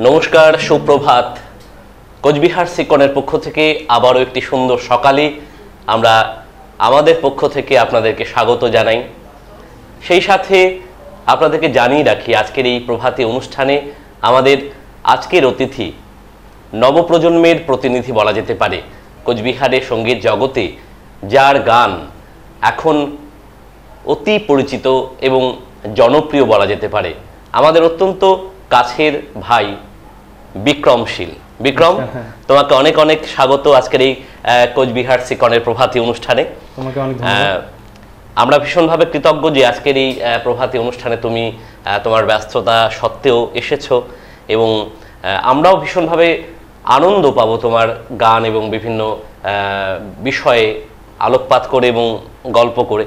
নমস্কার, সুপ্রভাত। কোচবিহার সিকনের পক্ষ থেকে আবারও একটি সুন্দর সকালে আমরা আমাদের পক্ষ থেকে আপনাদেরকে স্বাগত জানাই। সেই সাথে আপনাদেরকে জানিয়ে রাখি, আজকের এই প্রভাতী অনুষ্ঠানে আমাদের আজকের অতিথি নবপ্রজন্মের প্রতিনিধি বলা যেতে পারে। কোচবিহারের সঙ্গীত জগতে যার গান এখন অতি পরিচিত এবং জনপ্রিয় বলা যেতে পারে, আমাদের অত্যন্ত কাছের ভাই বিক্রমশীল। বিক্রম, তোমাকে অনেক অনেক স্বাগত আজকের এই কোচবিহার সিকনের প্রভাতী অনুষ্ঠানে। তোমাকে অনেক ধন্যবাদ। আমরা ভীষণভাবে কৃতজ্ঞ যে আজকের এই প্রভাতী অনুষ্ঠানে তুমি তোমার ব্যস্ততা সত্ত্বেও এসেছো, এবং আমরাও ভীষণভাবে আনন্দ পাবো তোমার গান এবং বিভিন্ন বিষয়ে আলোকপাত করে এবং গল্প করে।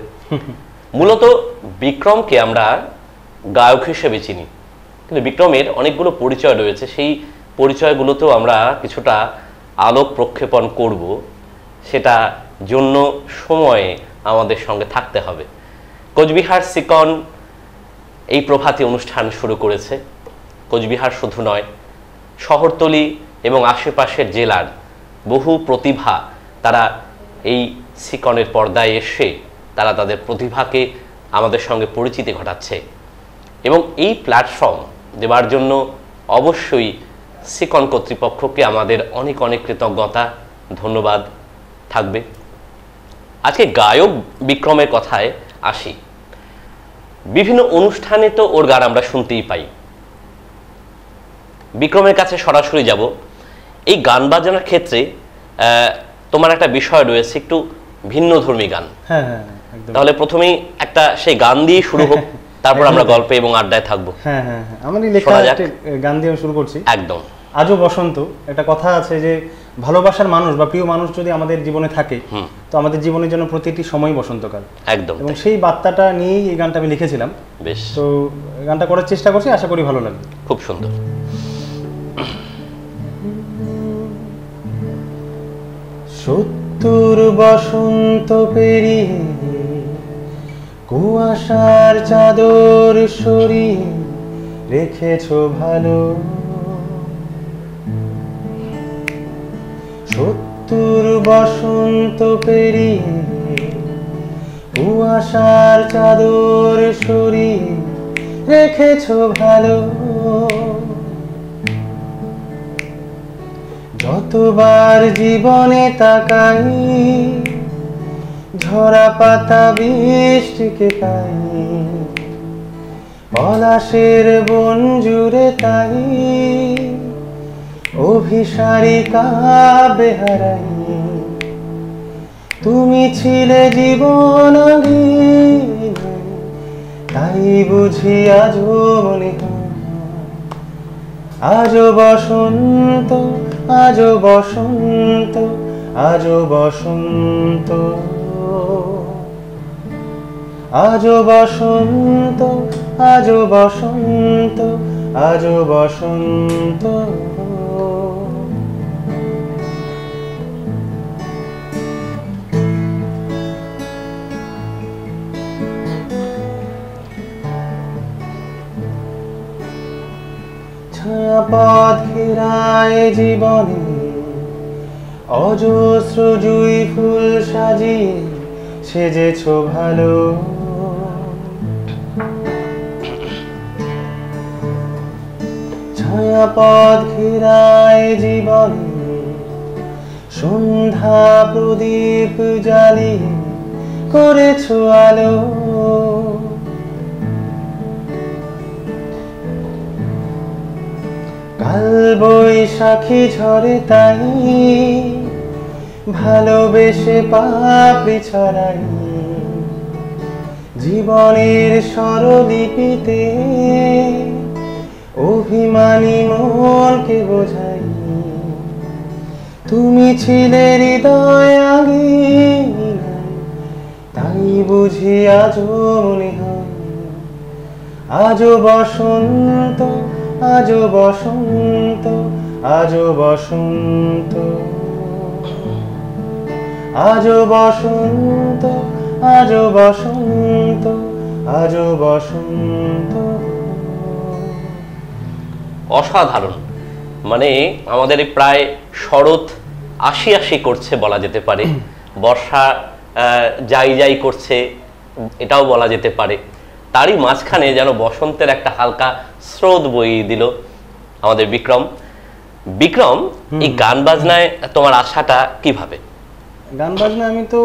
মূলত বিক্রমকে আমরা গায়ক হিসেবে চিনি, কিন্তু বিক্রমের অনেকগুলো পরিচয় রয়েছে। সেই পরিচয়গুলোতেও আমরা কিছুটা আলোক প্রক্ষেপণ করব, সেটা জন্য সময়ে আমাদের সঙ্গে থাকতে হবে। কোচবিহার সিকন এই প্রভাতী অনুষ্ঠান শুরু করেছে। কোচবিহার শুধু নয়, শহরতলি এবং আশেপাশের জেলার বহু প্রতিভা তারা এই সিকনের পর্দায় এসে তারা তাদের প্রতিভাকে আমাদের সঙ্গে পরিচিতি ঘটাচ্ছে, এবং এই প্ল্যাটফর্ম দেওয়ার জন্য অবশ্যই সিকন কর্তৃপক্ষকে আমাদের অনেক অনেক কৃতজ্ঞতা, ধন্যবাদ থাকবে। আজকে গায়ক বিক্রমের কথায় আসি। বিভিন্ন অনুষ্ঠানে তো ওর গান আমরা শুনতেই পাই। বিক্রমের কাছে সরাসরি যাব। এই গান বাজানোর ক্ষেত্রে তোমার একটা বিষয় রয়েছে, একটু ভিন্নধর্মী গান। হ্যাঁ হ্যাঁ, একদম। তাহলে প্রথমেই একটা সেই গান দিয়ে শুরু হোক, তারপর আমরা গল্পে এবং আড্ডায় থাকবো। হ্যাঁ হ্যাঁ হ্যাঁ, আমারই লেখা একটা গান দিয়ে শুরু করছি। একদম। আজও বসন্ত, একটা কথা আছে যে ভালোবাসার মানুষ বা প্রিয় মানুষ যদি আমাদের জীবনে থাকে, তো আমাদের জীবনের জন্য প্রতিটি সময় বসন্তকাল। একদম। এবং সেই বার্তাটা নিয়েই এই গানটা আমি লিখেছিলাম। বেশ, তো গানটা করার চেষ্টা করছি, আশা করি ভালো লাগবে। খুব সুন্দর। সত্তর বসন্ত পেরিয়ে কুয়াশার চাদর সরিয়ে রেখেছো ভালো। সত্তর বসন্ত পেরিয়ে কুয়াশার চাদর সরিয়ে রেখেছো ভালো। যতবার জীবনে তাকাই, ঝরা পাতা বৃষ্টিকে পাই, পলাশের বন জুড়ে তাই, অভিসারী কাব্যে হারাই। তুমি ছিলে জীবন আগে, তাই বুঝি আজও মনে হয় আজও বসন্ত, আজও বসন্ত, আজও বসন্ত, আজও বসন্ত, আজও বসন্ত, আজও বসন্ত। ছায়াপথ ঘেরায় জীবনে অজস্র জুঁই ফুল সাজিয়ে সেজেছো ভালো। ছায়াপথ ঘেরায় জীবনে সন্ধ্যা প্রদীপ জ্বালিয়ে করেছো আলো। কাল বৈশাখী ঝরে তাই ভালোবেসে পাপড়ি ছড়াই, জীবনের স্বরলিপিতে অভিমানী মনকে বোঝাই। তুমি ছিলে হৃদয় আগে, তাই বুঝি আজও মনে হয় আজও বসন্ত, আজও বসন্ত, আজও বসন্ত, আজও বসন্ত, আজও বসন্ত, আজও বসন্ত। অসাধারণ। মানে আমাদের এই প্রায় শরৎ আশি আশি করছে বলা যেতে পারে, বর্ষা যাই যাই করছে এটাও বলা যেতে পারে, তারই মাঝখানে যেন বসন্তের একটা হালকা স্রোত বইয়ে দিল আমাদের বিক্রম। বিক্রম, এই গান বাজনায় তোমার আশাটা কিভাবে? গান বাজনা আমি তো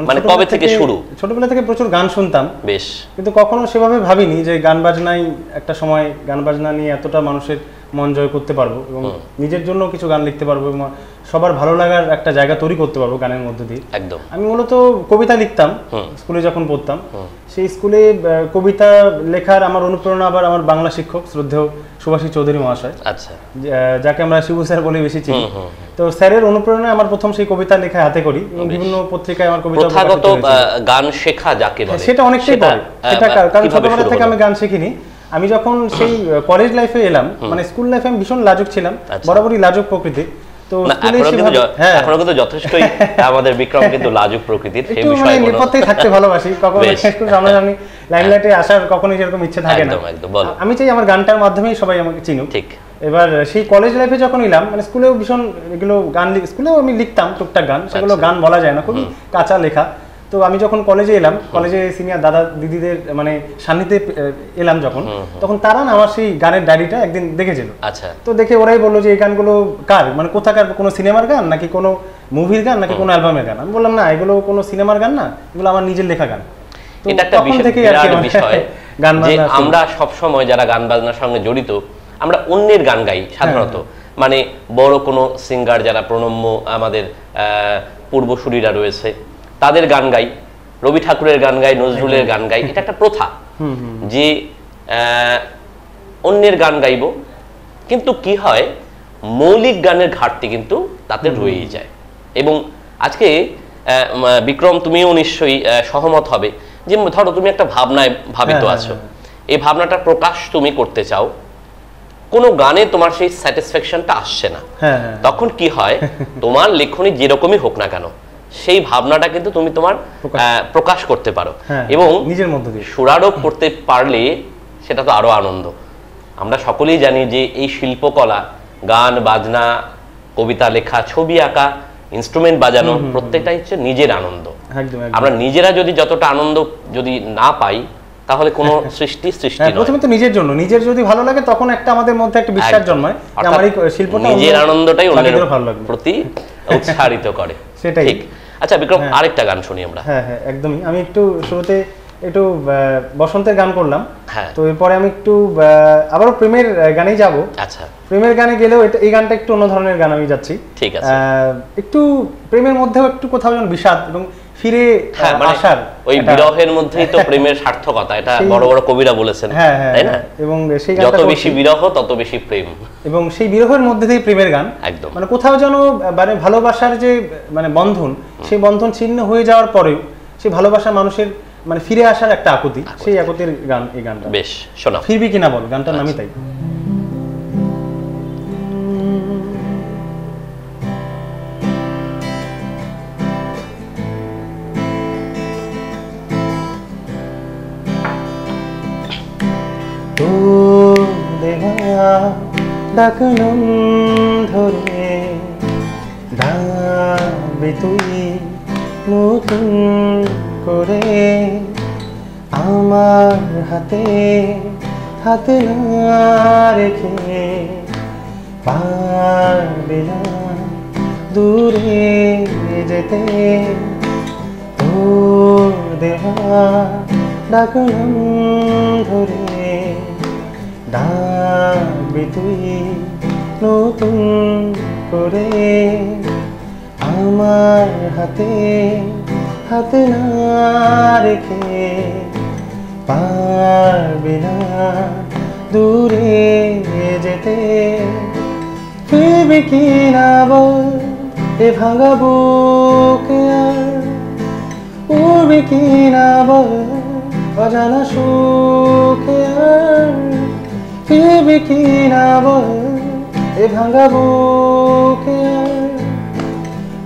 মানে কবে থেকে শুরু? ছোটবেলা থেকে প্রচুর গান শুনতাম বেশ, কিন্তু কখনো সেভাবে ভাবিনি যে গান বাজনাই একটা সময় গান বাজনা নিয়ে এতটা মানুষের মন জয় করতে পারবো এবং নিজের জন্য কিছু গান লিখতে পারবো এবং সবার ভালো লাগার একটা জায়গা তৈরি করতে পারবো গানের মধ্যে দিয়ে। একদম। আমি মূলত কবিতা লিখতাম স্কুলে যখন পড়তাম, সেই স্কুলে কবিতা লেখার আমার অনুপ্রেরণা আবার আমার বাংলা শিক্ষক শ্রদ্ধেয় সুভাষী চৌধুরী মহাশয়, আচ্ছা, যাকে আমরা শিবু স্যার বলে বেশি চিনি। তো স্যারের অনুপ্রেরণায় আমার প্রথম সেই কবিতা লেখা হাতে করি এবং বিভিন্ন পত্রিকায় আমার কবিতা প্রথাগত গান শেখা যাকে বলে সেটা অনেকটাই পরে। সেটা কারণ ছোটবেলা থেকে আমি গান শিখিনি। আমি যখন সেই কলেজ লাইফে এলাম, মানে স্কুল লাইফে আমি ভীষণ লাজুক ছিলাম, বরাবরই লাজুক প্রকৃতি। তো স্কুলে এখনো কিন্তু যথেষ্টই আমাদের বিক্রম কিন্তু লাজুক প্রকৃতির, সেই বিষয়ে মানে নিরাপত্তায় থাকতে ভালোবাসি, কখনো সামনাসামনি লাইমলাইটে আসার কখনোই সেরকম ইচ্ছে থাকে না। আমি চাই আমার গানটার মাধ্যমেই সবাই আমাকে চিনুক। ঠিক। এবার সেই কলেজ লাইফে যখন এলাম, মানে স্কুলেও ভীষণ এগুলো গান, স্কুলেও আমি লিখতাম টুকটাক গান, সেগুলো গান বলা যায় না, খুবই কাঁচা লেখা। তো আমি যখন কলেজে এলাম, কলেজে সিনিয়র দাদা দিদিদের মানে সান্নিধ্যে এলাম যখন, তখন তারা না আমার সেই গানের ডায়েরিটা একদিন দেখেছিল। আচ্ছা। তো দেখে ওরাই বললো যে এই গানগুলো কার, মানে কোথাকার, কোনো সিনেমার গান নাকি কোনো মুভির গান নাকি কোনো অ্যালবামের গান? আমি বললাম না, এগুলো কোনো সিনেমার গান না, এগুলো আমার নিজের লেখা গান। এটা একটা বিষয় যে আমরা সব সময় যারা গান বাজনার সঙ্গে জড়িত, আমরা অন্যের গান গাই সাধারণত, মানে বড় কোনো সিঙ্গার যারা প্রণম্য আমাদের পূর্বসূরীরা রয়েছে তাদের গান গাই, রবি ঠাকুরের গান গাই, নজরুলের গান গাই, এটা একটা প্রথা যে অন্যের গান গাইব। কিন্তু কি হয়, মৌলিক গানের ঘাটতি কিন্তু তাতে রয়েই যায়। এবং আজকে বিক্রম, তুমিও নিশ্চয়ই সহমত হবে যে ধরো তুমি একটা ভাবনায় ভাবিত আছো, এই ভাবনাটা প্রকাশ তুমি করতে চাও, কোনো গানে তোমার সেই স্যাটিসফ্যাকশনটা আসছে না, তখন কি হয়, তোমার লেখনী যেরকমই হোক না কেন সেই ভাবনাটা কিন্তু তুমি তোমার প্রকাশ করতে পারো এবং নিজের মধ্যে দিয়ে সুরারোপ করতে পারলে সেটা তো আরো আনন্দ। আমরা সকলেই জানি যে এই শিল্পকলা, গান বাজনা, কবিতা লেখা, ছবি আঁকা, ইনস্ট্রুমেন্ট বাজানো, প্রত্যেকটাই হচ্ছে নিজের আনন্দ। আমরা নিজেরা যদি যতটা আনন্দ যদি না পাই, তাহলে কোনো সৃষ্টি নয়। প্রথমে তো নিজের জন্য, নিজের যদি ভালো লাগে তখন একটা আমাদের মধ্যে একটা বিশ্বাস জন্মায় যে আমার এই শিল্পটা, নিজের আনন্দটাই অন্যের প্রতি উৎসাহিত করে। সেটাই। আচ্ছা বিক্রম, আরেকটা গান শুনি আমরা। হ্যাঁ হ্যাঁ, একদমই। আমি একটু শুরুতে একটু বসন্তের গান করলাম, তো এরপরে আমি একটু আবারও প্রেমের গানেই যাব। আচ্ছা। প্রেমের গানে গেলেও এই গানটা একটু অন্য ধরনের গান আমি যাচ্ছি। ঠিক আছে। একটু প্রেমের মধ্যেও একটু কোথাও যেন বিষাদ এবং ফিরে আসার, ওই বিরহের মধ্যেই তো প্রেমের সার্থকতা, এটা বড় বড় কবিরা বলেছেন, তাই না? এবং সেই গানটা যত বেশি বিরহ তত বেশি প্রেম, এবং সেই বিরহের মধ্যে দিয়ে প্রেমের গান। একদম। মানে কোথাও যেন মানে ভালোবাসার যে মানে বন্ধন, সেই বন্ধন ছিন্ন হয়ে যাওয়ার পরেও সেই ভালোবাসা মানুষের মানে ফিরে আসার একটা আকুতি, সেই আকুতির গান এই গানটা। বেশ, শোনাও। ফিরবি কিনা বল, গানটার নামই তাই। তো দেহা ডাকলাম ধরে, দাবি তুই নতুন করে, আমার হাতে হাতে না রেখে পারবি না দূরে যেতে। তোর দেহা ডাকলাম ধরে, ডাকবি তুই নতুন করে, আমার হাতে হাতে না রেখে পারবি না দূরে যেতে। ফিরবি কি না বল এ ভাঙা বুকে, আর উড়বি কি না বল অজানা সুখে, আর ফিরবি কি না বল এ ভাঙা বুকে, আর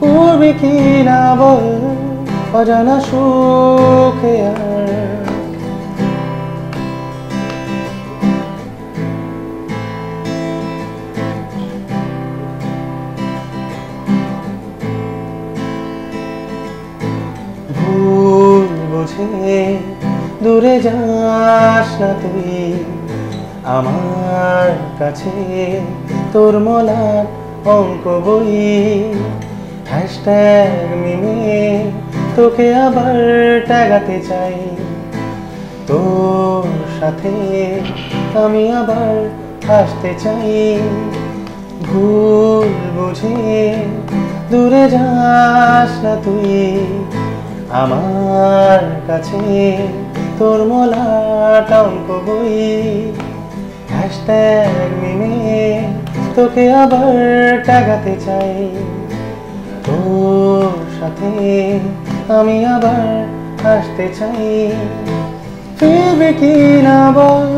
উড়বি কি না বল অজানা সুখে। দূরে যাস না তুই আমার কাছে, তোর মলার অঙ্ক বই হ্যাশট্যাগ মিমে তোকে আবার ট্যাগাতে চাই, তোর সাথে আমি আবার হাসতে চাই। ভুল বুঝে দূরে যাস না তুই আমার কাছে, তোর মলাট অঙ্ক বই হ্যাশট্যাগ মিমে তোকে আবার ট্যাগাতে চাই, তোর সাথে আমি আবার হাসতে চাই। ফিরবে কি না বল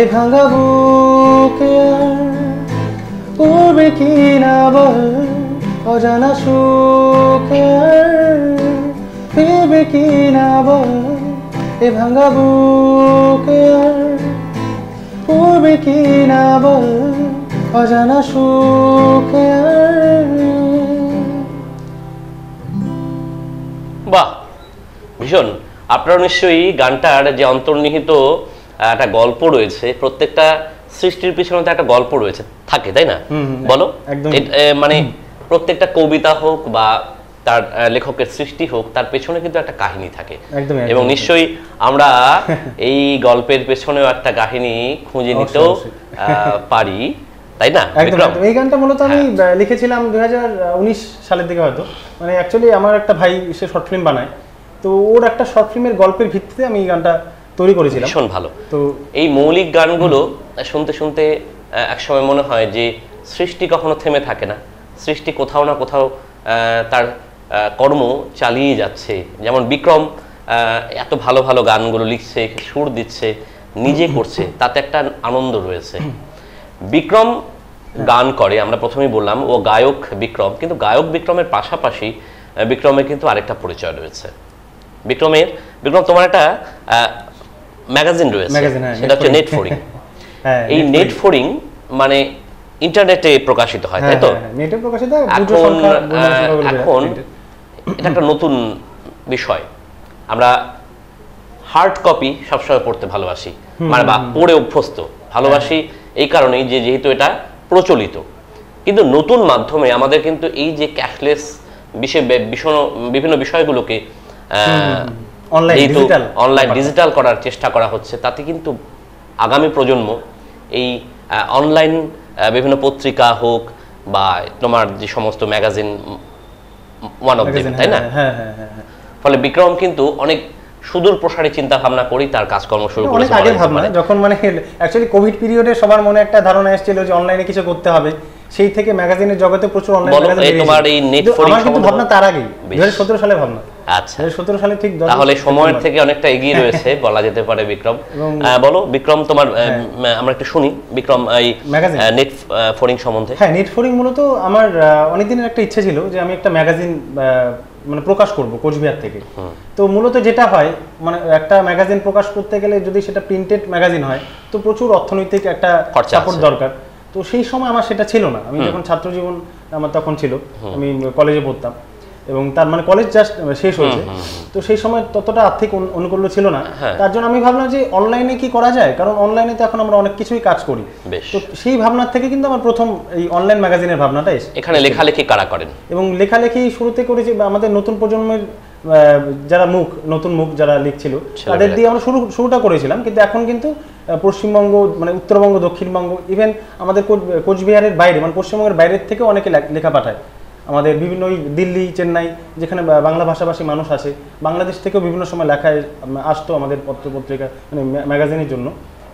এ ভাঙা বুকে আর, উড়বে কি না বল অজানা সুখে আর, ফিরবে কি না বল এ ভাঙা বুকে আর, উড়বে কি না বল অজানা সুখে আর। বাহ, ভীষণ। আপনারা নিশ্চয়ই গানটার যে অন্তর্নিহিত একটা গল্প রয়েছে, প্রত্যেকটা সৃষ্টির পিছনে তো একটা গল্প রয়েছে থাকে, তাই না? বলো, মানে প্রত্যেকটা কবিতা হোক বা তার লেখকের সৃষ্টি হোক, তার পেছনে কিন্তু একটা কাহিনী থাকে, এবং নিশ্চয়ই আমরা এই গল্পের পেছনেও একটা কাহিনী খুঁজে নিতেও পারি, তাই না? এই গানটা মূলত আমি লিখেছিলাম 2019 সালের দিকে হয়তো, মানে অ্যাকচুয়ালি আমার একটা ভাই সে শর্ট ফিল্ম বানায়, তো ওর একটা শর্ট ফিল্মের গল্পের ভিত্তিতে আমি এই গানটা তৈরি করেছিলাম। ভীষণ ভালো। তো এই মৌলিক গানগুলো শুনতে শুনতে একসময় মনে হয় যে সৃষ্টি কখনো থেমে থাকে না, সৃষ্টি কোথাও না কোথাও তার কর্ম চালিয়ে যাচ্ছে। যেমন বিক্রম এত ভালো ভালো গানগুলো লিখছে, সুর দিচ্ছে, নিজে করছে, তাতে একটা আনন্দ রয়েছে। বিক্রম গান করে, আমরা প্রথমেই বললাম ও গায়ক বিক্রম, কিন্তু গায়ক বিক্রমের পাশাপাশি বিক্রমের কিন্তু আরেকটা পরিচয় রয়েছে। বিক্রম তোমার একটা ম্যাগাজিন রয়েছে, সেটা হচ্ছে নেট ফোরিং। এই নেট ফোরিং মানে ইন্টারনেটে প্রকাশিত হয়, তাই তো? নেটে প্রকাশিত। এখন এটা একটা নতুন বিষয়, আমরা হার্ড কপি সবসময় পড়তে ভালোবাসি, মানে বা পড়ে অভ্যস্ত ভালোবাসি এই কারণেই যে যেহেতু এটা প্রচলিত, কিন্তু নতুন মাধ্যমে আমাদের কিন্তু এই যে ক্যাশলেস বিভিন্ন বিষয়গুলোকে অনলাইন ডিজিটাল করার চেষ্টা করা হচ্ছে, তাতে কিন্তু আগামী প্রজন্ম এই অনলাইন বিভিন্ন পত্রিকা হোক বা তোমার যে সমস্ত ম্যাগাজিন ওয়ান অফ দেম, তাই না? ফলে বিক্রম কিন্তু অনেক সুদূর প্রসারী চিন্তা ভাবনা করি তার কাজকর্ম শুরু করেছে। অনেক আগে ভাবনা, যখন মানে অ্যাকচুয়ালি কোভিড পিরিয়ডে সবার মনে একটা ধারণা এসেছিল যে অনলাইনে কিছু করতে হবে, সেই থেকে ম্যাগাজিনের জগতে প্রচুর অনলাইন ম্যাগাজিন বেরিয়েছে। তোমার এই নেট ফোরিং সম্বন্ধে ভাবনা তার আগে 2017 সালে ভাবনা। আচ্ছা, 2017 সালে ঠিক, তাহলে সময়ের থেকে অনেকটা এগিয়ে রয়েছে বলা যেতে পারে বিক্রম। বলো বিক্রম, তোমার আমরা একটু শুনি বিক্রম এই নেট ফোরিং সম্বন্ধে। হ্যাঁ, নেট ফোরিং মূলত আমার অনেকদিনের একটা ইচ্ছে ছিল যে আমি একটা ম্যাগাজিন মানে প্রকাশ করব কোচবিহার থেকে। তো মূলত যেটা হয়, মানে একটা ম্যাগাজিন প্রকাশ করতে গেলে যদি সেটা প্রিন্টেড ম্যাগাজিন হয় তো প্রচুর অর্থনৈতিক একটা সাপোর্ট দরকার। তো সেই সময় আমার সেটা ছিল না। আমি যখন ছাত্র জীবন আমার তখন ছিল, আমি কলেজে পড়তাম এবং তার মানে কলেজ জাস্ট শেষ হয়েছে, তো সেই সময় ততটা আর্থিক অনুকূল্য ছিল না। তার জন্য আমি ভাবলাম যে অনলাইনে কি করা যায়, কারণ অনলাইনে তো এখন আমরা অনেক কিছুই কাজ করি। তো সেই ভাবনার থেকে কিন্তু আমার প্রথম এই অনলাইন ম্যাগাজিনের ভাবনাটা এসেছে। এখানে লেখালেখি কারা করেন? এবং লেখালেখি শুরুতে করেছি আমাদের নতুন প্রজন্মের যারা নতুন মুখ যারা লিখছিল তাদের দিয়ে আমরা শুরুটা করেছিলাম, কিন্তু এখন কিন্তু পশ্চিমবঙ্গ মানে উত্তরবঙ্গ, দক্ষিণবঙ্গ, ইভেন আমাদের কোচবিহারের বাইরে মানে পশ্চিমবঙ্গের বাইরের থেকেও অনেকে লেখা পাঠায় আমাদের বিভিন্ন দিল্লি, চেন্নাই, যেখানে বাংলা ভাষাভাষী মানুষ আছে, বাংলাদেশ থেকেও বিভিন্ন সময় লেখায় আসতো আমাদের পত্রপত্রিকা মানে ম্যাগাজিনের জন্য।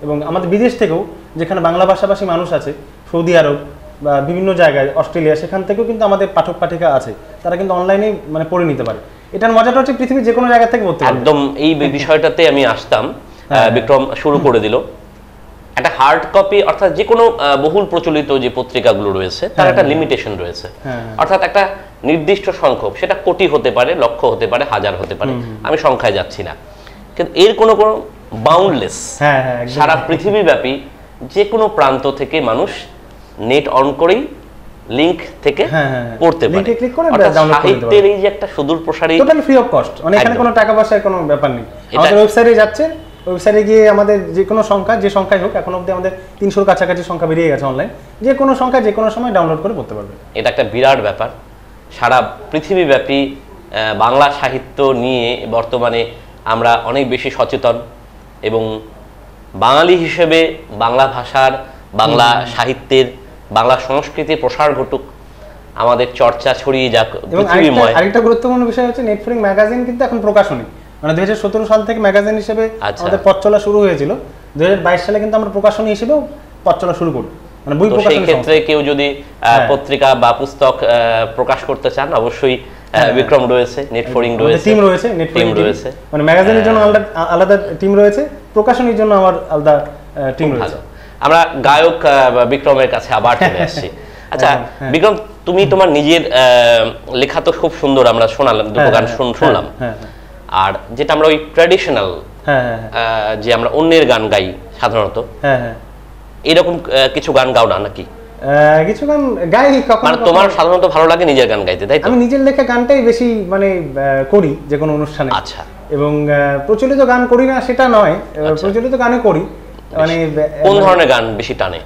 এবং আমাদের বিদেশ থেকেও যেখানে বাংলা ভাষাভাষী মানুষ আছে, সৌদি আরব বা বিভিন্ন জায়গায়, অস্ট্রেলিয়া, সেখান থেকেও কিন্তু আমাদের পাঠক পাঠিকা আছে, তারা কিন্তু অনলাইনে মানে পড়ে নিতে পারে। এটার মজাটা হচ্ছে পৃথিবীর যে কোনো জায়গা থেকে পড়তে পারে। একদম এই বিষয়টাতে আমি আসতাম, বিক্রম শুরু করে দিল। একটা হার্ড কপি অর্থাৎ যে কোনো বহুল প্রচলিত যে পত্রিকাগুলো রয়েছে তার একটা লিমিটেশন রয়েছে, অর্থাৎ একটা নির্দিষ্ট সংখ্যক, সেটা কোটি হতে পারে, লক্ষ হতে পারে, হাজার হতে পারে, আমি সংখ্যায় যাচ্ছি না, কিন্তু এর কোনো বাউন্ডলেস সারা পৃথিবীব্যাপী যে কোনো প্রান্ত থেকে মানুষ নেট অন করেই লিংক থেকে পড়তে পারে। লিংকে ক্লিক করে অর্থাৎ ডাউনলোড করতে পারে। সাহিত্যের এই যে একটা সুদূর প্রসারী, টোটালি ফ্রি অফ কস্ট, মানে এখানে কোনো টাকা পয়সার কোনো ব্যাপার নেই। আমাদের ওয়েবসাইটে যাচ্ছে, ওয়েবসাইটে গিয়ে আমাদের যে কোনো সংখ্যা, যে সংখ্যাই হোক, এখন অবধি আমাদের 300-র কাছাকাছি সংখ্যা বেরিয়ে গেছে অনলাইন, যে কোনো সংখ্যা যে কোনো সময় ডাউনলোড করে পড়তে পারবে। এটা একটা বিরাট ব্যাপার। সারা পৃথিবীব্যাপী বাংলা সাহিত্য নিয়ে বর্তমানে আমরা অনেক বেশি সচেতন, এবং বাঙালি হিসেবে বাংলা ভাষার, বাংলা সাহিত্যের, বাংলা সংস্কৃতির প্রসার ঘটুক, আমাদের চর্চা ছড়িয়ে যাক পৃথিবীময়। আরেকটা গুরুত্বপূর্ণ বিষয় হচ্ছে নেটফ্লিক্স ম্যাগাজিন কিন্তু এখন প্রকাশনী, মানে 2017 সাল থেকে ম্যাগাজিন হিসেবে আমাদের পথ চলা শুরু হয়েছিল। 2022 সালে কিন্তু আমরা প্রকাশনী হিসেবেও পথ চলা শুরু করি, মানে বই প্রকাশনী। সেই ক্ষেত্রে কেউ যদি পত্রিকা বা পুস্তক প্রকাশ করতে চান, অবশ্যই বিক্রম রয়েছে, নেটফোরিং রয়েছে, টিম রয়েছে, নেটফোরিং রয়েছে, মানে ম্যাগাজিনের জন্য আলাদা টিম রয়েছে, প্রকাশনীর জন্য আমার আলাদা টিম রয়েছে। আমরা গায়ক বিক্রমের কাছে আবার চলে আসছি। আচ্ছা বিক্রম, তুমি তোমার নিজের লেখা তো খুব সুন্দর, আমরা শোনালাম, দুটো গান শুনলাম। আর যেটা আমরা ওই ট্র্যাডিশনাল, যে আমরা অন্যের গান গাই সাধারণত, এরকম কিছু গান গাও না নাকি? কিছু গান গাই, মানে তোমার সাধারণত ভালো লাগে নিজের গান গাইতে, তাই তো? আমি নিজের লেখা গানটাই বেশি মানে করি যে কোনো অনুষ্ঠানে। আচ্ছা। এবং প্রচলিত গান করি না সেটা নয়, প্রচলিত গানে করি। মানে কোন ধরনের গান বেশি টানে?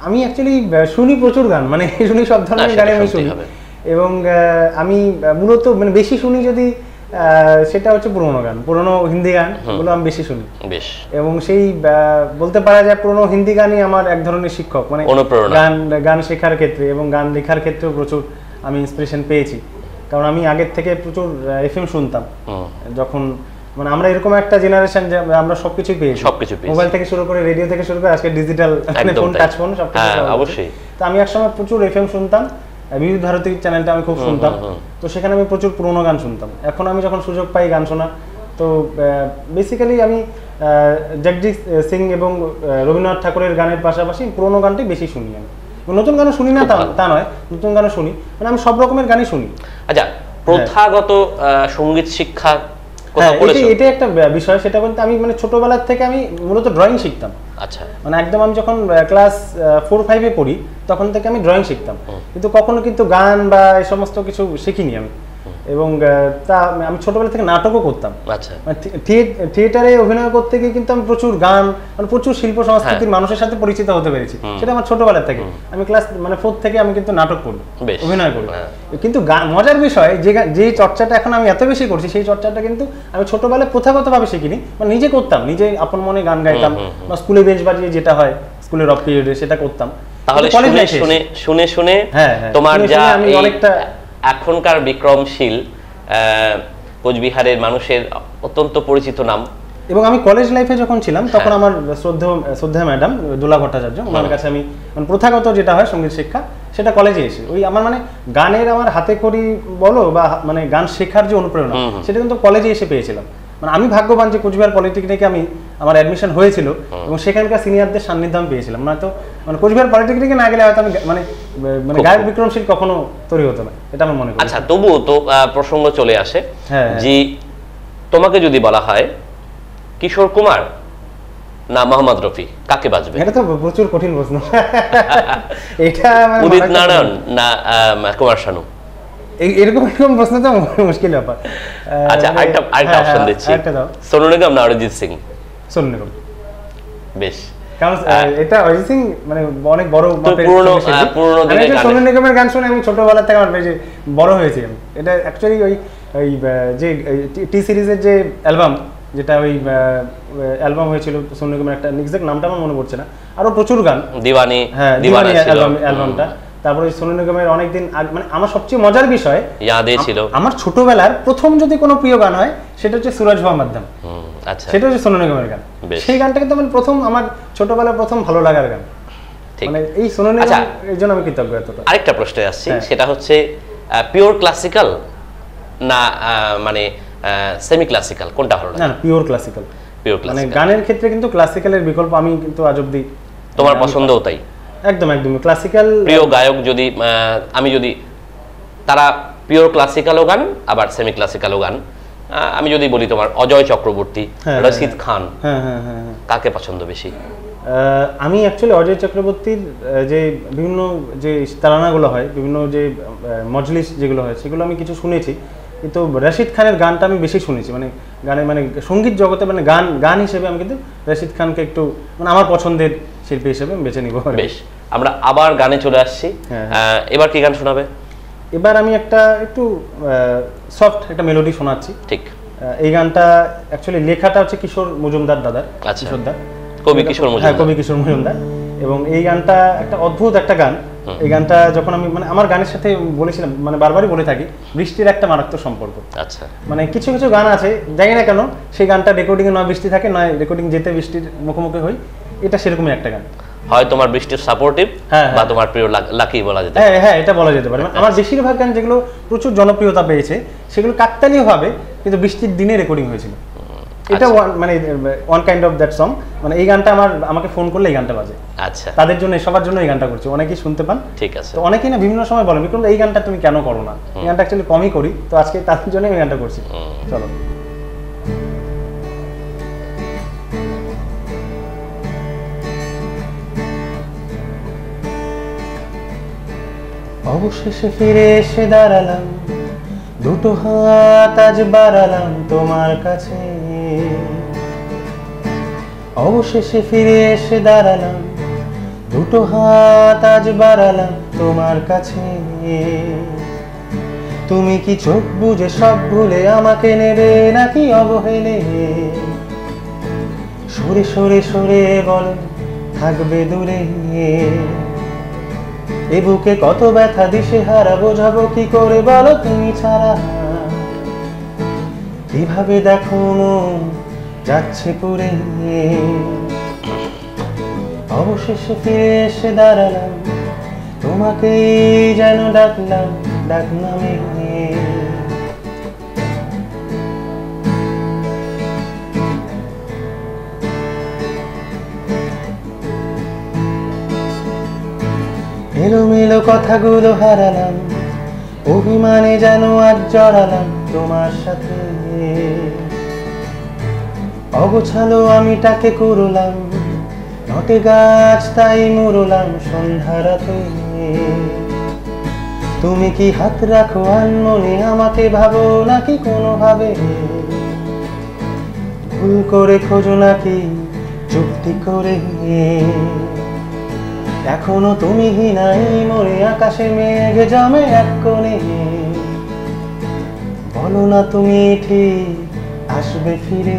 আমি অ্যাকচুয়ালি শুনি প্রচুর গান, মানে শুনি সব ধরনের গান আমি শুনি। এবং আমি মূলত মানে বেশি শুনি যদি সেটা হচ্ছে পুরোনো গান, পুরোনো হিন্দি গান গুলো আমি বেশি শুনি। বেশ। এবং সেই বলতে পারা যায় পুরোনো হিন্দি গানই আমার এক ধরনের শিক্ষক, মানে গান শেখার ক্ষেত্রে এবং গান লেখার ক্ষেত্রেও প্রচুর আমি ইন্সপিরেশন পেয়েছি। কারণ আমি আগের থেকে প্রচুর এফএম শুনতাম, যখন মানে আমরা এরকম একটা জেনারেশন যে আমরা সবকিছুই পেয়েছি, মোবাইল থেকে শুরু করে, রেডিও থেকে শুরু করে আজকে ডিজিটাল ফোন, টাচ ফোন, সবকিছু। অবশ্যই। তো আমি একসময় প্রচুর এফএম শুনতাম, বিবিধ ভারতী চ্যানেলটা আমি খুব শুনতাম, তো সেখানে আমি প্রচুর পুরোনো গান শুনতাম। এখন আমি যখন সুযোগ পাই গান শোনা, তো বেসিক্যালি আমি জগজিৎ সিং এবং রবীন্দ্রনাথ ঠাকুরের গানের পাশাপাশি পুরোনো গানটাই বেশি শুনি। আমি নতুন গানও শুনি না, তা নয়, নতুন গানও শুনি, মানে আমি সব রকমের গানই শুনি। আচ্ছা, প্রথাগত সঙ্গীত শিক্ষা এটা একটা বিষয়, সেটা বলতে আমি মানে ছোটবেলার থেকে আমি মূলত ড্রয়িং শিখতাম। আচ্ছা। মানে একদম আমি যখন ক্লাস 4-5-এ পড়ি তখন থেকে আমি ড্রয়িং শিখতাম, কিন্তু কখনো কিন্তু গান বা এই সমস্ত কিছু শিখিনি আমি। এবং তা আমি ছোটবেলা থেকে নাটকও করতাম। আচ্ছা। থিয়েটারে অভিনয় করতে গিয়ে কিন্তু আমি প্রচুর গান, মানে প্রচুর শিল্প সংস্কৃতির মানুষের সাথে পরিচিত হতে পেরেছি। সেটা আমার ছোটবেলা থেকে, আমি ক্লাস মানে 4 থেকে আমি কিন্তু নাটক করি, অভিনয় করি। কিন্তু মজার বিষয় যে চর্চাটা এখন আমি এত বেশি করছি, সেই চর্চাটা কিন্তু আমি ছোটবেলায় প্রথাগতভাবে শিখিনি, মানে নিজে করতাম, নিজে আপন মনে গান গাইতাম, বা স্কুলে বেঞ্চ বাজিয়ে যেটা হয় স্কুলের অফ পিরিয়ডে সেটা করতাম। তাহলে শুনে শুনে তোমার যা অনেকটা এখনকার বিক্রমশীল কোচবিহারের মানুষের অত্যন্ত পরিচিত নাম। এবং আমি কলেজ লাইফে যখন ছিলাম তখন আমার শ্রদ্ধেয় ম্যাডাম দোলা ভট্টাচার্য, ওনার কাছে আমি মানে প্রথাগত যেটা হয় সঙ্গীত শিক্ষা, সেটা কলেজে এসে ওই আমার মানে গানের আমার হাতে খড়ি বলো বা মানে গান শেখার যে অনুপ্রেরণা, সেটা কিন্তু কলেজে এসে পেয়েছিলাম। মানে আমি ভাগ্যবান যে কোচবিহার পলিটেকনিকে আমার অ্যাডমিশন হয়েছিল এবং সেখানকার সিনিয়রদের সান্নিধ্য আমি পেয়েছিলাম। না তো মানে কোচবিহার পলিটেকনিকে না গেলে হয়তো আমি মানে গায়ক বিক্রমশীল কখনো তৈরি হতো না, এটা আমার মনে করি। আচ্ছা, তবুও তো প্রসঙ্গ চলে আসে যে তোমাকে যদি বলা হয় কিশোর কুমার না মোহাম্মদ রফি, কাকে বাজবে? এটা তো প্রচুর কঠিন প্রশ্ন। এটা উদিত নারায়ণ না কুমার শানু? এরকম প্রশ্ন তো মুশকিল ব্যাপার। আচ্ছা, আরেকটা অপশন দিচ্ছি, সোনু নিগম না অরিজিৎ সিং? সোনু নিগম। বেশ, কারণ এটা অরিজিৎ সিং মানে অনেক বড় পুরনো দিনের গান। সোনু নিগমের গান শুনে আমি ছোটবেলা থেকে আমার বেশি বড় হয়েছি আমি। এটা অ্যাকচুয়ালি ওই যে টি সিরিজের যে অ্যালবাম, যেটা ওই অ্যালবাম হয়েছিল সোনু নিগমের, একটা এক্সাক্ট নামটা আমার মনে পড়ছে না, আরো প্রচুর গান, দিওয়ানি, হ্যাঁ দিওয়ানি অ্যালবামটা। তারপরে সোনু নিগমের অনেকদিন মানে আমার সবচেয়ে মজার বিষয় ইয়াদে ছিল, আমার ছোটবেলার প্রথম যদি কোনো প্রিয় গান হয় সেটা হচ্ছে সুরজ হওয়া মাধ্যম। আচ্ছা, সেটা হচ্ছে সোনু নিগমের গান। সেই গানটা কিন্তু আমার প্রথম, আমার ছোটবেলার প্রথম ভালো লাগার গান, মানে এই সোনু নিগম, এর জন্য আমি কৃতজ্ঞ এতটা। আরেকটা প্রশ্নে আসছি, সেটা হচ্ছে পিওর ক্লাসিক্যাল না মানে সেমি ক্লাসিক্যাল, কোনটা ভালো লাগে? না, পিওর ক্লাসিক্যাল। পিওর ক্লাসিক্যাল মানে গানের ক্ষেত্রে কিন্তু ক্লাসিক্যালের বিকল্প আমি কিন্তু আজ অবধি। তোমার পছন্দও তাই? একদম একদম ক্লাসিক্যাল। প্রিয় গায়ক যদি আমি যদি তারা পিওর ক্লাসিক্যালও গান আবার সেমি ক্লাসিক্যালও গান, আমি যদি বলি তোমার অজয় চক্রবর্তী, রশিদ খান, কাকে পছন্দ বেশি? আমি অ্যাকচুয়ালি অজয় চক্রবর্তীর যে বিভিন্ন যে তারানাগুলো হয়, বিভিন্ন যে মজলিস যেগুলো হয়, সেগুলো আমি কিছু শুনেছি, কিন্তু রশিদ খানের গানটা আমি বেশি শুনেছি। মানে গানে মানে সঙ্গীত জগতে মানে গান হিসেবে আমি কিন্তু রশিদ খানকে একটু মানে আমার পছন্দের শিল্পী হিসেবে আমি বেছে নিব। বেশ, আমরা আবার গানে চলে আসছি। এবার কি গান শোনাবে? এবার আমি একটু সফট একটা মেলোডি শোনাচ্ছি। ঠিক। এই গানটা অ্যাকচুয়ালি লেখাটা হচ্ছে কিশোর মজুমদার দাদার। আচ্ছা, কিশোরদা, কবি কিশোর মজুমদার। হ্যাঁ, কবি কিশোর মজুমদার। এবং এই গানটা একটা অদ্ভুত একটা গান। এই গানটা যখন আমি মানে আমার গানের সাথে বলেছিলাম, মানে বারবারই বলে থাকি, বৃষ্টির একটা মারাত্মক সম্পর্ক। আচ্ছা, মানে কিছু কিছু গান আছে, জানি না কেন সেই গানটা রেকর্ডিং এ নয় বৃষ্টি থাকে, নয় রেকর্ডিং যেতে বৃষ্টির মুখোমুখি হই, এটা সেরকমই একটা গান। হয় তোমার বৃষ্টির সাপোর্টিভ, বা তোমার প্রিয় লাকি বলা যেতে পারে। হ্যাঁ, এটা বলা যেতে পারে। আমার বেশিরভাগ গান যেগুলো প্রচুর জনপ্রিয়তা পেয়েছে, সেগুলো কাকতালীয় ভাবে কিন্তু বৃষ্টির দিনে রেকর্ডিং হয়েছিল। এটা মানে one kind of that song. মানে এই গানটা আমাকে ফোন করলে এই গানটা বাজে। আচ্ছা, তাদের জন্য, সবার জন্য এই গানটা করছি, অনেকেই শুনতে পান। ঠিক আছে। তো অনেকেই না বিভিন্ন সময় বলে, বিক্রম এই গানটা তুমি কেন করো না? এই গানটা অ্যাকচুয়ালি কমই করি, তো আজকে তাদের জন্য এই গানটা করছি। চলো। অবশেষে ফিরে এসে দাঁড়ালাম, দুটো হাত আজ বাড়ালাম তোমার কাছে। অবশেষে ফিরে এসে দাঁড়ালাম, দুটো হাত আজ বাড়ালাম তোমার কাছে। তুমি কি চোখ বুজে সব ভুলে আমাকে নেবে নাকি অবহেলে? সরে সরে সরে বলো থাকবে দূরে। এ বুকে কত ব্যথা দিশে হারা, বোঝাবো কি করে বলো তুমি ছাড়া? কিভাবে দেখো যাচ্ছে পুরে। অবশেষে ফিরে এসে দাঁড়ালাম, তোমাকে যেন ডাকলাম ডাক নামে। এলোমেলো কথাগুলো হারালাম, অভিমানে যেন আজ জড়ালাম তোমার সাথে। অগোছালো আমি তাকে করলাম, নটে গাছ তাই মুড়লাম সন্ধ্যা রাতে। তুমি কি হাত রাখো আনমনে, আমাকে ভাবো নাকি কোনোভাবে? ভুল করে খোঁজো নাকি চুক্তি করে? এখনো তুমি নাই মনে, আকাশে মেঘ জমে এক কোণে। বলো না তুমি ঠিক আসবে ফিরে।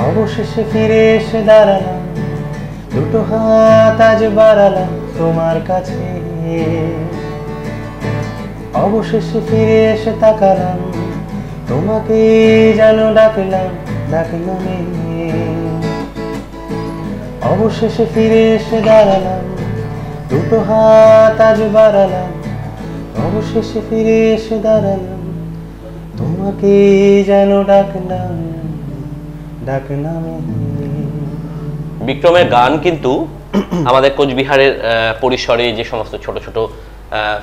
অবশেষে ফিরে এসে দাঁড়ালাম, দুটো হাত আজ বাড়ালাম তোমার কাছে। অবশেষে ফিরে এসে তাকালাম, তোমাকে যেন ডাকলাম ডাকলাম। অবশেষে ফিরে এসে দাঁড়ালাম, দুটো হাত আজ বাড়ালাম। অবশেষে ফিরে এসে দাঁড়ালাম, তোমাকে যেন ডাকলাম ডাকলাম। বিক্রমের গান কিন্তু আমাদের কোচবিহারের পরিসরে যে সমস্ত ছোট ছোট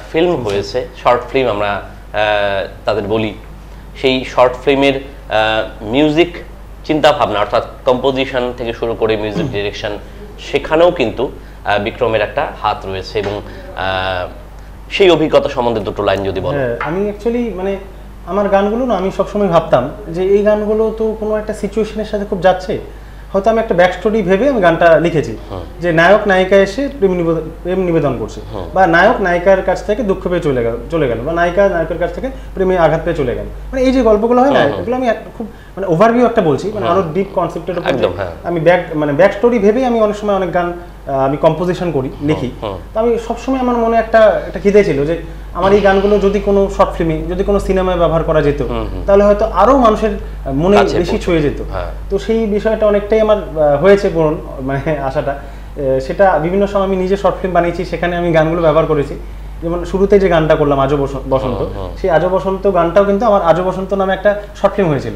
ফিল্ম হয়েছে, শর্ট ফিল্ম আমরা তাদের বলি, সেই শর্ট ফিল্মের মিউজিক চিন্তা ভাবনা অর্থাৎ কম্পোজিশন থেকে শুরু করে মিউজিক ডিরেকশন, সেখানেও কিন্তু বিক্রমের একটা হাত রয়েছে। এবং সেই অভিজ্ঞতা সম্বন্ধে দুটো লাইন যদি বলো। আমি অ্যাকচুয়ালি মানে আমার গানগুলো না, আমি সবসময় ভাবতাম যে এই গানগুলো তো কোনো একটা সিচুয়েশনের সাথে খুব যাচ্ছে, হয়তো আমি একটা ব্যাক স্টোরি ভেবে আমি গানটা লিখেছি, যে নায়ক নায়িকা এসে প্রেম নিবেদন করছে, বা নায়ক নায়িকার কাছ থেকে দুঃখ পেয়ে চলে গেল, বা নায়িকা নায়কের কাছ থেকে প্রেমে আঘাত পেয়ে চলে গেল। মানে এই যে গল্পগুলো হয় না, এগুলো আমি খুব মানে ওভারভিউ একটা বলছি, মানে আরো ডিপ কনসেপ্টের উপর আমি ব্যাক স্টোরি ভেবেই আমি অনেক সময় অনেক গান আমি কম্পোজিশন করি, লিখি। তো আমি সবসময় আমার মনে একটা খিদে ছিল যে আমার এই গানগুলো যদি কোনো শর্ট ফিল্মে, যদি কোনো সিনেমায় ব্যবহার করা যেত, তাহলে হয়তো আরো মানুষের মনে বেশি ছুঁয়ে যেত। তো সেই বিষয়টা অনেকটাই আমার হয়েছে পূরণ, মানে আশাটা। সেটা বিভিন্ন সময় আমি নিজে শর্ট ফিল্ম বানিয়েছি, সেখানে আমি গানগুলো ব্যবহার করেছি। যেমন শুরুতে যে গানটা করলাম আজও বসন্ত, সেই আজও বসন্ত গানটাও কিন্তু আমার আজও বসন্ত নামে একটা শর্ট ফিল্ম হয়েছিল।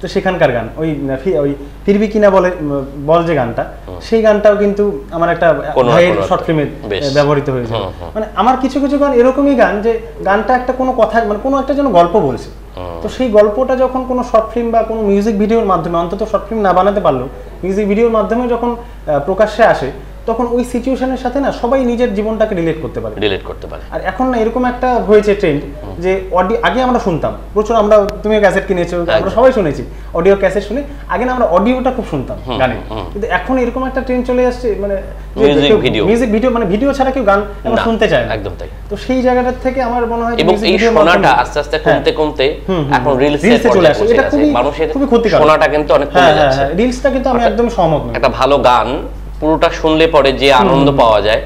তো সেখানকার গান ওই ফিরবি কিনা বল যে গানটা, সেই গানটাও কিন্তু আমার একটা ভাইয়ের শর্ট ফিল্মে ব্যবহৃত হয়েছিল। মানে আমার কিছু কিছু গান এরকমই গান, যে গানটা একটা কোনো কথা মানে কোনো একটা যেন গল্প বলছে, তো সেই গল্পটা যখন কোনো শর্ট ফিল্ম বা কোনো মিউজিক ভিডিওর মাধ্যমে, অন্তত শর্ট ফিল্ম না বানাতে পারলো, মিউজিক ভিডিওর মাধ্যমে যখন প্রকাশ্যে আসে তখন ওই সিচুয়েশনের সাথে না সবাই নিজের জীবনটাকে রিলেট করতে পারে। আর এখন না এরকম একটা হয়েছে ট্রেন্ড যে অডিও, আগে আমরা শুনতাম প্রচুর, আমরা তুমি ক্যাসেট কিনেছো, আমরা সবাই শুনেছি অডিও ক্যাসেট শুনে, আগে না আমরা অডিওটা খুব শুনতাম গানে, কিন্তু এখন এরকম একটা ট্রেন্ড চলে আসছে মানে মিউজিক ভিডিও মানে ভিডিও ছাড়া কেউ গান এখন শুনতে চায় না। একদম তাই। তো সেই জায়গাটা থেকে আমার মনে হয় এবং এই শোনাটা আস্তে আস্তে কমতে এখন রিলসে চলে আসে, এটা মানুষের শোনাটা কিন্তু অনেক কমে যাচ্ছে। রিলসটা কিন্তু আমি একদম সহমত নই। একটা ভালো গান পুরোটা শুনলে পরে যে আনন্দ পাওয়া যায়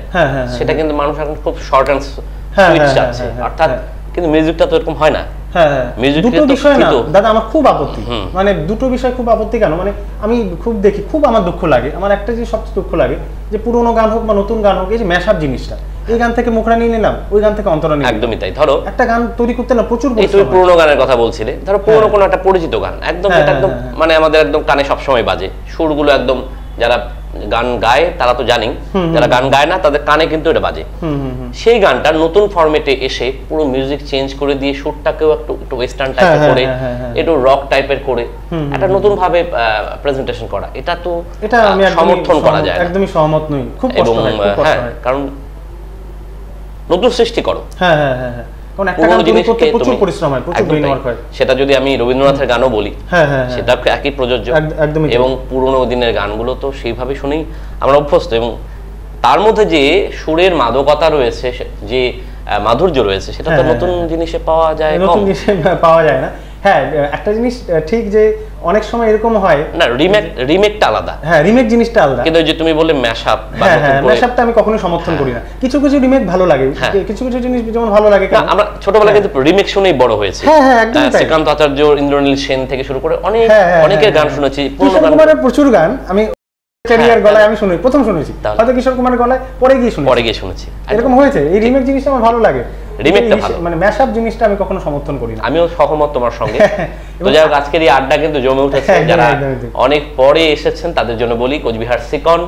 সেটা কিন্তু মানুষ এখন খুব শর্ট এন্ড সুইট চাচ্ছে, অর্থাৎ কিন্তু মিউজিকটা তো এরকম হয় না। দুটো বিষয় না দাদা আমার খুব আপত্তি, মানে দুটো বিষয় খুব আপত্তি। কেন মানে আমি খুব দেখি, খুব আমার দুঃখ লাগে, আমার একটা জিনিস সবচেয়ে দুঃখ লাগে যে পুরোনো গান হোক বা নতুন গান হোক, এই যে ম্যাশআপ জিনিসটা, এই গান থেকে মুখরা নিয়ে নিলাম, ওই গান থেকে অন্তরা নিয়ে, একদমই তাই। ধরো একটা গান তৈরি করতে না প্রচুর তুমি পুরোনো গানের কথা বলছিলে, ধরো পুরোনো কোনো একটা পরিচিত গান একদম এটা একদম মানে আমাদের একদম কানে সবসময় বাজে, সুরগুলো একদম যারা গান গায় তারা তো জানি, যারা গান গায় না তাদের কানে কিন্তু এটা বাজে। সেই গানটা নতুন ফরম্যাটে এসে পুরো মিউজিক চেঞ্জ করে দিয়ে সুরটাকেও একটু ওয়েস্টার্ন টাইপের করে, একটু রক টাইপের করে একটা নতুন ভাবে প্রেজেন্টেশন করা, এটা তো এটা আমি সমর্থন করা যায় না, একদমই সহমত নই। খুব কষ্ট হয়, খুব কষ্ট হয়, কারণ নতুন সৃষ্টি করো। কারণ একটা গান তৈরি করতে প্রচুর পরিশ্রম হয়, প্রচুর ব্রেন ওয়ার্ক হয়। সেটা যদি আমি রবীন্দ্রনাথের গানও বলি, সেটা একই প্রযোজ্য। এবং পুরোনো দিনের গানগুলো তো সেইভাবে শুনেই আমরা অভ্যস্ত, এবং তার মধ্যে যে সুরের মাদকতা রয়েছে, যে মাধুর্য রয়েছে, সেটা তো নতুন জিনিসে পাওয়া যায়, নতুন জিনিসে পাওয়া যায় না। হ্যাঁ, একটা জিনিস ঠিক যে অনেক সময় এরকম হয় না, রিমেকটা আলাদা, রিমেক জিনিসটা আলাদা, কিন্তু যে তুমি বললে ম্যাশআপ, ম্যাশআপটা আমি কখনোই সমর্থন করি না। কিছু কিছু রিমেক ভালো লাগে, কিছু কিছু জিনিস যেমন ভালো লাগে। আমরা ছোটবেলায় কিন্তু রিমেক শুনেই বড় হয়েছে। শ্রীকান্ত আচার্য, ইন্দ্রনীল সেন থেকে শুরু করে অনেকের গান শুনেছি। কিশোর কুমারের প্রচুর গান আমি ক্যারিয়ার গলায় আমি প্রথম শুনেছি, হয়তো কিশোর কুমারের গলায় পরে গিয়ে শুনেছি, এরকম হয়েছে। এই রিমেক জিনিসটা আমার ভালো লাগে, রিমেকটা ভালো, মানে ম্যাশআপ জিনিসটা আমি কখনো সমর্থন করি না। আমিও সহমত তোমার সঙ্গে। তো যাই হোক, আজকের এই আড্ডা কিন্তু জমে উঠেছে। যারা অনেক পরে এসেছেন তাদের জন্য বলি, কোচবিহার সিকন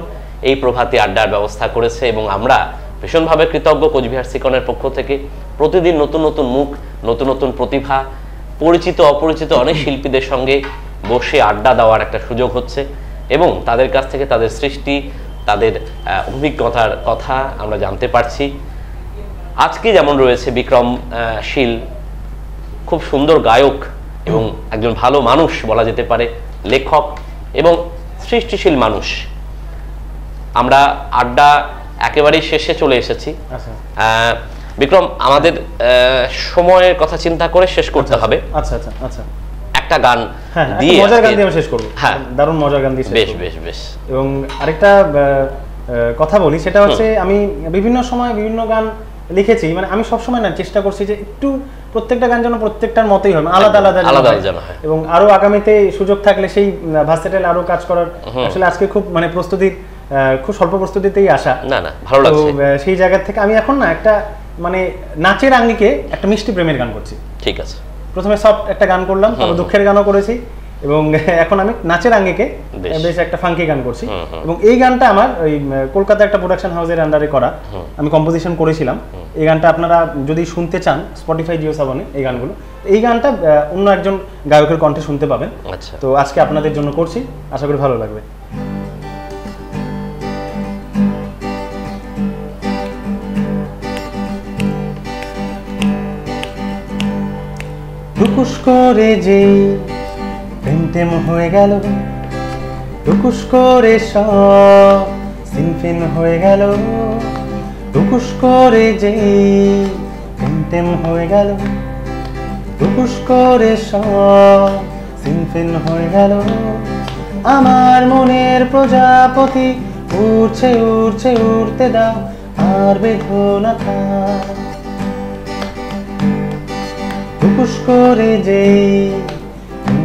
এই প্রভাতী আড্ডার ব্যবস্থা করেছে, এবং আমরা ভীষণভাবে কৃতজ্ঞ কোচবিহার সিকনের পক্ষ থেকে। প্রতিদিন নতুন নতুন মুখ, নতুন নতুন প্রতিভা, পরিচিত অপরিচিত অনেক শিল্পীদের সঙ্গে বসে আড্ডা দেওয়ার একটা সুযোগ হচ্ছে, এবং তাদের কাছ থেকে তাদের সৃষ্টি, তাদের অভিজ্ঞতার কথা আমরা জানতে পারছি। আজকে যেমন রয়েছে বিক্রমশীল, খুব সুন্দর গায়ক এবং একজন ভালো মানুষ বলা যেতে পারে, লেখক এবং সৃষ্টিশীল মানুষ। আমরা আড্ডা একেবারেই শেষে চলে এসেছি। বিক্রম, আমাদের সময়ের কথা চিন্তা করে শেষ করতে হবে। একটা গান দিয়ে মজার গান দিয়ে শেষ করব। হ্যাঁ, দারুণ মজার গান দিয়ে বেশ বেশ বেশ। এবং আরেকটা কথা বলি, সেটা হচ্ছে আমি বিভিন্ন সময় বিভিন্ন গান লিখেছি, মানে আমি সবসময় না চেষ্টা করছি যে একটু প্রত্যেকটা গান যেন প্রত্যেকটার মতোই হয়, আলাদা আলাদা যেন হয়, এবং আরো আগামীতে সুযোগ থাকলে সেই ভার্সেটাইল আরো কাজ করার। আসলে আজকে খুব মানে খুব স্বল্প প্রস্তুতিতেই আসা, না ভালো লাগছে। সেই জায়গা থেকে আমি এখন না একটা মানে নাচের আঙ্গিকে একটা মিষ্টি প্রেমের গান করছি। ঠিক আছে, প্রথমে সফট একটা গান করলাম, তারপর দুঃখের গানও করেছি, এবং এখন আমি নাচের আঙ্গিকে বেশ একটা ফাঙ্কি গান করছি। এবং এই গানটা আমার ওই কলকাতা একটা প্রোডাকশন হাউসের আন্ডারে করা, আমি কম্পোজিশন করেছিলাম। এই গানটা আপনারা যদি শুনতে চান স্পটিফাই, জিও সাবনে এই গানগুলো, এই গানটা অন্য একজন গায়কের কণ্ঠে শুনতে পাবেন। তো আজকে আপনাদের জন্য করছি, আশা করি ভালো লাগবে। টুকুস করে যেই প্রেম হয়ে গেল, টুকুস করে সব সিনফিন হয়ে গেল, টুকুস করে যেই প্রেম হয়ে গেল, টুকুস করে সব সিনফিন হয়ে গেল। আমার মনের প্রজাপতি উড়ছে উড়ছে উড়তে দাও, আর বেঁধো না থাক। টুকুস করে যেই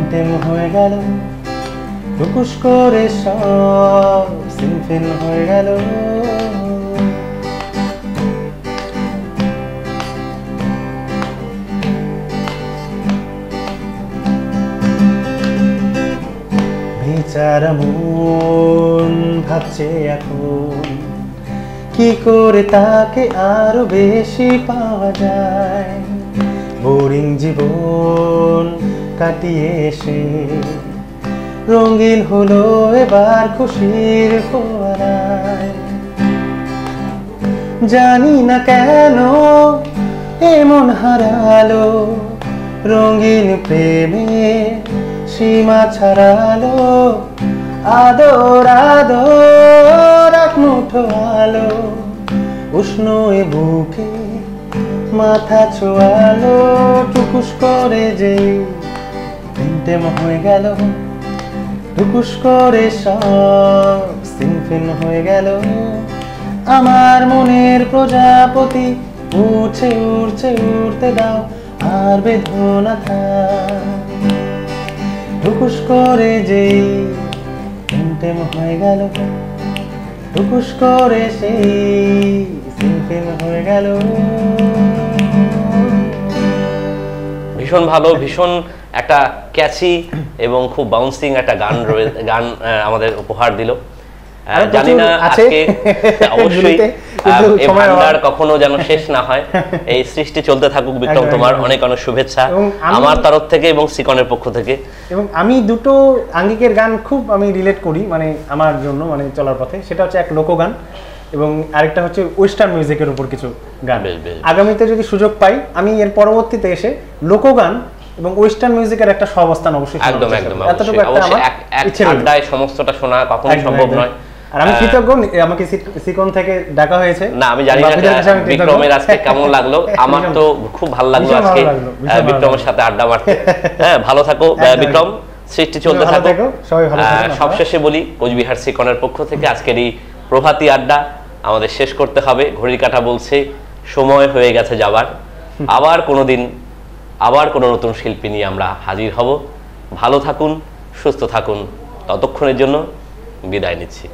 প্রেম হয়ে গেল, টুকুস করে সব সিনফিন হয়ে গেল। বেচারা মন ভাবছে এখন কি করে তাকে আরো বেশি পাওয়া যায়। বোরিং জীবন কাটিয়ে এসে রঙিন হলো এবার খুশির ফোয়ারায়। জানি না কেন এমন হারালো, রঙিন প্রেমে সীমা ছাড়ালো। আদর আদর এক মুঠো আলো, উষ্ণ এ বুকে মাথা ছোঁয়ালো। টুকুস করে যে তিনটে হয়ে গেল, টুকুস করে সব সিনফিন হয়ে গেল। আমার মনের প্রজাপতি উড়ছে উড়ছে উড়তে দাও, আর বেদনা থাক। টুকুস করে যেই তিনটে হয়ে গেল, টুকুস করে সেই সিনফিন হয়ে গেল। ভীষণ ভালো, ভীষণ একটা ক্যাচি এবং খুব বাউন্সিং একটা গান আমাদের উপহার দিল। জানি না আজকে অবশ্যই এই ভান্ডার কখনো যেন শেষ না হয়, এই সৃষ্টি চলতে থাকুক বিক্রম। তোমার অনেক অনেক শুভেচ্ছা আমার তরফ থেকে এবং সিকনের পক্ষ থেকে। এবং আমি দুটো আঙ্গিকের গান খুব আমি রিলেট করি, মানে আমার জন্য, মানে চলার পথে। সেটা হচ্ছে এক লোকগান এবং আরেকটা হচ্ছে ওয়েস্টার্ন মিউজিকের উপর কিছু গান। আগামীতে যদি সুযোগ পাই আমি এর পরবর্তীতে এসে লোকগান এবং ওয়েস্টার্ন মিউজিকের একটা সহাবস্থান অবশ্যই একদম একদম এতটুকু একটা আমার ইচ্ছে রয়েছে। সমস্তটা শোনা কখনোই সম্ভব নয়। আর আমি কৃতজ্ঞ আমাকে সিকন থেকে ডাকা হয়েছে। না আমি জানি না বিক্রমের আজকে কেমন লাগলো, আমার তো খুব ভালো লাগলো আজকে বিক্রমের সাথে আড্ডা মারতে। হ্যাঁ ভালো থাকো বিক্রম, সৃষ্টি চলতে থাকো। সবশেষে বলি কোচবিহার সিকনের পক্ষ থেকে আজকের এই প্রভাতী আড্ডা আমাদের শেষ করতে হবে। ঘড়ির কাঁটা বলছে সময় হয়ে গেছে যাবার। আবার কোনোদিন আবার কোনো নতুন শিল্পী নিয়ে আমরা হাজির হব। ভালো থাকুন, সুস্থ থাকুন, ততক্ষণের জন্য বিদায় নিচ্ছি।